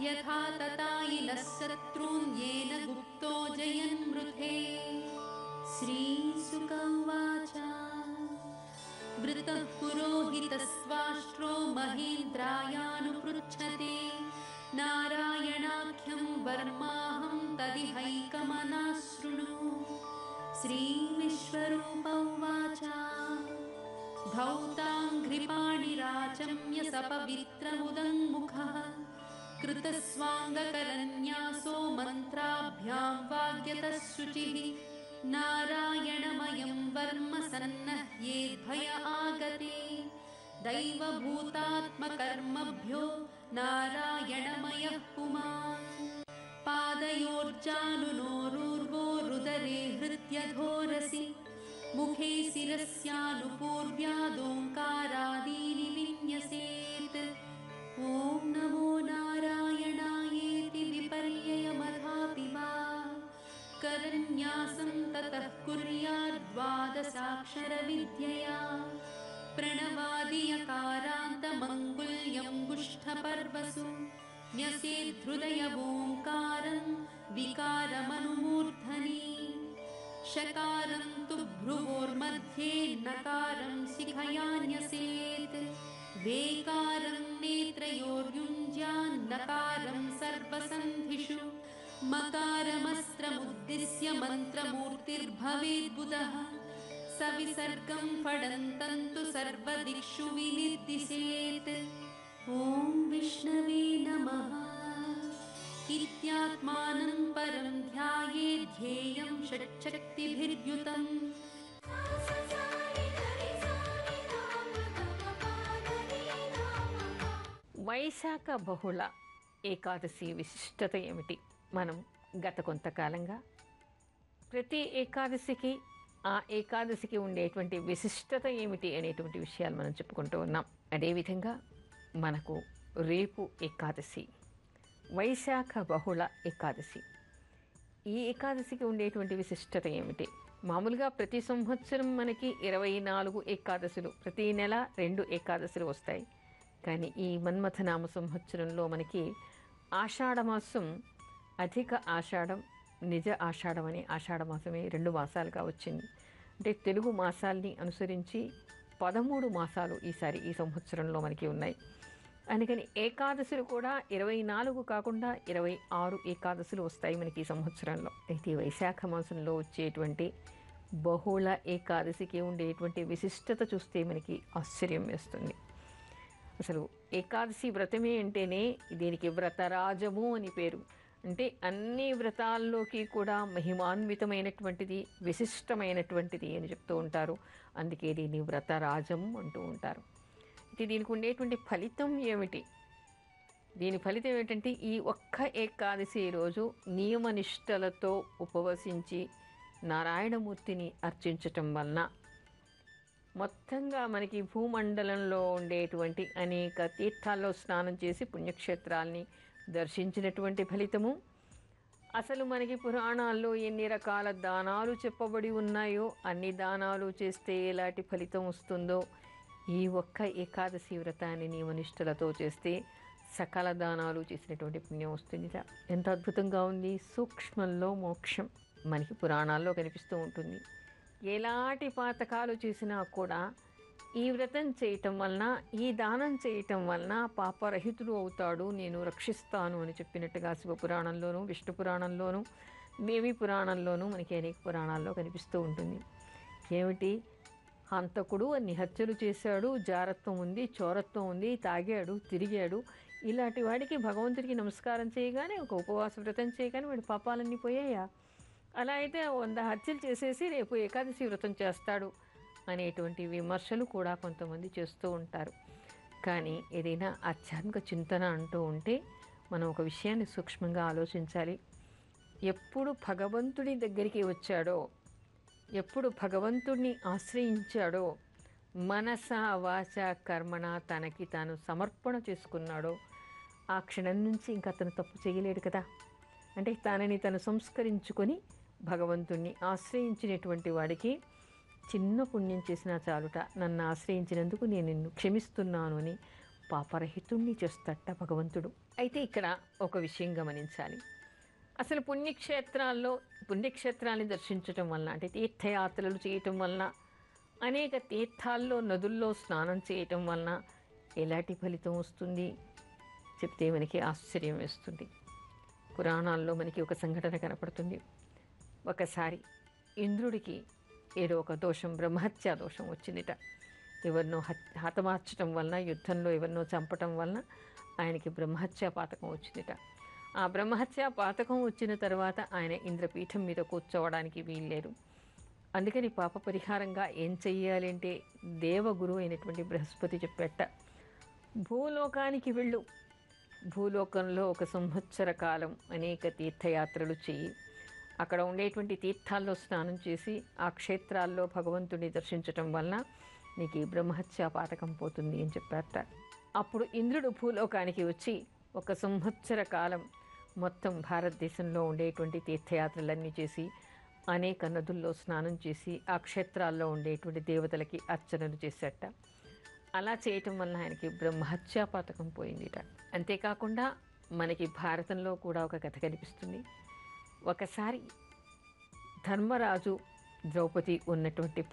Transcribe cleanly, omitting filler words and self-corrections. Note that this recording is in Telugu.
यथा ततायिनः शत्रून् येन गुप्तो जयन्मृधे। श्रीशुक उवाच वृतः पुरोहितस्वाष्ट्रो महेन्द्रायानुपृच्छते नारायणाख्यं वर्माहं तदिहैकमना शृणु। श्रीविश्वरूप उवाच धौताङ्घ्रिपाणिराचम्य सपवित्रमुदङ्मुखः कृतस्वाङ्गकरन्यासो मन्त्राभ्यां वाग्यतः शुचिः नारायणमयं वर्म सन्नह्येद्भय आगते दैवभूतात्मकर्मभ्यो नारायणमयः पुमान् पादयोर्जानुनोरुर्वोरुदरे हृत्यधोरसि मुखे शिरस्यानुपूर्व्यादोङ्कारादीनि विन्यसेत्। ॐ नमो नारायणायेति विपर्ययमथापि वा करन्यासं ततः कुर्याद्द्वादशाक्षरविद्यया प्रणवादियकारान्तमङ्गुल्यं गुष्ठपर्वसु न्यसेद्धृदयवोङ्कारं विकारमनुमूर्धनि शकारं तु भ्रुवोर्मध्ये नकारं शिखया न्यसेत् वेकारं नेत्रयोर्युञ्ज्यान्नकारं सर्वसन्धिषु मकारमस्त्रमुद्दिश्य मन्त्रमूर्तिर्भवेद्बुधः सविसर्गं फडन्तं तु सर्वदिक्षु विनिर्दिशेत्। ॐ विष्णवे नमः इत्यात्मानं परं ध्यायेत् ध्येयं षट्शक्तिभिर्युतम्। వైశాఖ బహుళ ఏకాదశి విశిష్టత ఏమిటి? మనం గత కొంతకాలంగా ప్రతి ఏకాదశికి ఆ ఏకాదశికి ఉండేటువంటి విశిష్టత ఏమిటి అనేటువంటి విషయాలు మనం చెప్పుకుంటూ ఉన్నాం. అదేవిధంగా మనకు రేపు ఏకాదశి, వైశాఖ బహుళ ఏకాదశి. ఈ ఏకాదశికి ఉండేటువంటి విశిష్టత ఏమిటి? మామూలుగా ప్రతి సంవత్సరం మనకి 24 ఏకాదశులు, ప్రతి నెల 2 ఏకాదశులు వస్తాయి. కానీ ఈ మన్మథనామ సంవత్సరంలో మనకి ఆషాఢమాసం, అధిక ఆషాఢం, నిజ ఆషాఢం అనే ఆషాఢమాసమే 2 మాసాలుగా వచ్చింది. అంటే తెలుగు మాసాల్ని అనుసరించి 13 మాసాలు ఈసారి ఈ సంవత్సరంలో మనకి ఉన్నాయి. అందుకని ఏకాదశులు కూడా 24 కాకుండా 26 ఏకాదశులు వస్తాయి మనకి ఈ సంవత్సరంలో. అయితే వైశాఖ మాసంలో వచ్చేటువంటి బహుళ ఏకాదశికి ఉండేటువంటి విశిష్టత చూస్తే మనకి ఆశ్చర్యం వేస్తుంది. అసలు ఏకాదశి వ్రతమే అంటేనే దీనికి వ్రతరాజము అని పేరు. అంటే అన్ని వ్రతాల్లోకి కూడా మహిమాన్వితమైనటువంటిది, విశిష్టమైనటువంటిది అని చెప్తూ ఉంటారు. అందుకే దీన్ని వ్రతరాజము అంటూ ఉంటారు. అయితే దీనికి ఉండేటువంటి ఫలితం ఏమిటి? దీని ఫలితం ఏమిటంటే ఈ ఒక్క ఏకాదశి రోజు నియమనిష్టలతో ఉపవసించి నారాయణమూర్తిని అర్చించటం వలన మొత్తంగా మనకి భూమండలంలో ఉండేటువంటి అనేక తీర్థాల్లో స్నానం చేసి పుణ్యక్షేత్రాల్ని దర్శించినటువంటి ఫలితము, అసలు మనకి పురాణాల్లో ఎన్ని రకాల దానాలు చెప్పబడి ఉన్నాయో అన్ని దానాలు చేస్తే ఎలాంటి ఫలితం వస్తుందో ఈ ఒక్క ఏకాదశి వ్రతాన్ని నియమనిష్టలతో చేస్తే సకల దానాలు చేసినటువంటి పుణ్యం వస్తుంది. ఎంత అద్భుతంగా ఉంది! సూక్ష్మంలో మోక్షం మనకి పురాణాల్లో కనిపిస్తూ ఉంటుంది. ఎలాంటి పాతకాలు చేసినా కూడా ఈ వ్రతం చేయటం వలన, ఈ దానం చేయటం వలన పాపరహితుడు అవుతాడు, నేను రక్షిస్తాను అని చెప్పినట్టుగా శివపురాణంలోనూ, విష్ణు పురాణంలోనూ, దేవి పురాణంలోనూ మనకి అనేక పురాణాల్లో కనిపిస్తూ ఉంటుంది. ఏమిటి? హంతకుడు అన్ని హత్యలు చేశాడు, జారత్వం ఉంది, చోరత్వం ఉంది, తాగాడు, తిరిగాడు, ఇలాంటి వాడికి భగవంతుడికి నమస్కారం చేయగానే, ఒక ఉపవాస వ్రతం చేయగానే వాడి పాపాలన్నీ పోయాయా? అలా అయితే 100 హత్యలు చేసేసి రేపు ఏకాదశి వ్రతం చేస్తాడు అనేటువంటి విమర్శలు కూడా కొంతమంది చేస్తూ ఉంటారు. కానీ ఏదైనా ఆధ్యాత్మిక చింతన అంటూ ఉంటే మనం ఒక విషయాన్ని సూక్ష్మంగా ఆలోచించాలి. ఎప్పుడు భగవంతుడి దగ్గరికి వచ్చాడో, ఎప్పుడు భగవంతుడిని ఆశ్రయించాడో, మనస వాచ కర్మణ తనకి తాను సమర్పణ చేసుకున్నాడో ఆ క్షణం నుంచి ఇంకా అతను తప్పు చేయలేడు కదా. అంటే తనని తను సంస్కరించుకొని భగవంతుణ్ణి ఆశ్రయించినటువంటి వాడికి చిన్న పుణ్యం చేసినా చాలుట, నన్ను ఆశ్రయించినందుకు నేను నిన్ను క్షమిస్తున్నాను అని పాపరహితుణ్ణి చేస్తట భగవంతుడు. అయితే ఇక్కడ ఒక విషయం గమనించాలి. అసలు పుణ్యక్షేత్రాన్ని దర్శించటం వలన, అంటే తీర్థయాత్రలు చేయటం వలన, అనేక తీర్థాల్లో నదుల్లో స్నానం చేయటం వలన ఎలాంటి ఫలితం వస్తుంది చెప్తే మనకి ఆశ్చర్యం వేస్తుంది. పురాణాల్లో మనకి ఒక సంఘటన కనపడుతుంది. ఒకసారి ఇంద్రుడికి ఏదో ఒక దోషం, బ్రహ్మహత్యా దోషం వచ్చిందిట. ఎవరినో హతమార్చడం వలన, యుద్ధంలో ఎవరినో చంపటం వలన ఆయనకి బ్రహ్మహత్యా పాతకం వచ్చిందిట. ఆ బ్రహ్మహత్యా పాతకం వచ్చిన తర్వాత ఆయన ఇంద్రపీఠం మీద కూర్చోవడానికి వీల్లేదు. అందుకని పాప పరిహారంగా ఏం చెయ్యాలి అంటే దేవగురు అయినటువంటి బృహస్పతి చెప్పేట, భూలోకానికి వెళ్ళు, భూలోకంలో 1 సంవత్సర కాలం అనేక తీర్థయాత్రలు చెయ్యి, అక్కడ ఉండేటువంటి తీర్థాల్లో స్నానం చేసి ఆ క్షేత్రాల్లో భగవంతుని దర్శించటం వలన నీకు ఈ బ్రహ్మహత్యా పాతకం పోతుంది అని చెప్పారట. అప్పుడు ఇంద్రుడు భూలోకానికి వచ్చి 1 సంవత్సర కాలం మొత్తం భారతదేశంలో ఉండేటువంటి తీర్థయాత్రలన్నీ చేసి, అనేక నదుల్లో స్నానం చేసి, ఆ క్షేత్రాల్లో ఉండేటువంటి దేవతలకి అర్చనలు చేసేట. అలా చేయటం వల్ల ఆయనకి బ్రహ్మహత్యా పాతకం పోయిందిట. అంతేకాకుండా మనకి భారతంలో కూడా ఒక కథ కనిపిస్తుంది. ఒకసారి ధర్మరాజు, ద్రౌపది ఉన్నటువంటి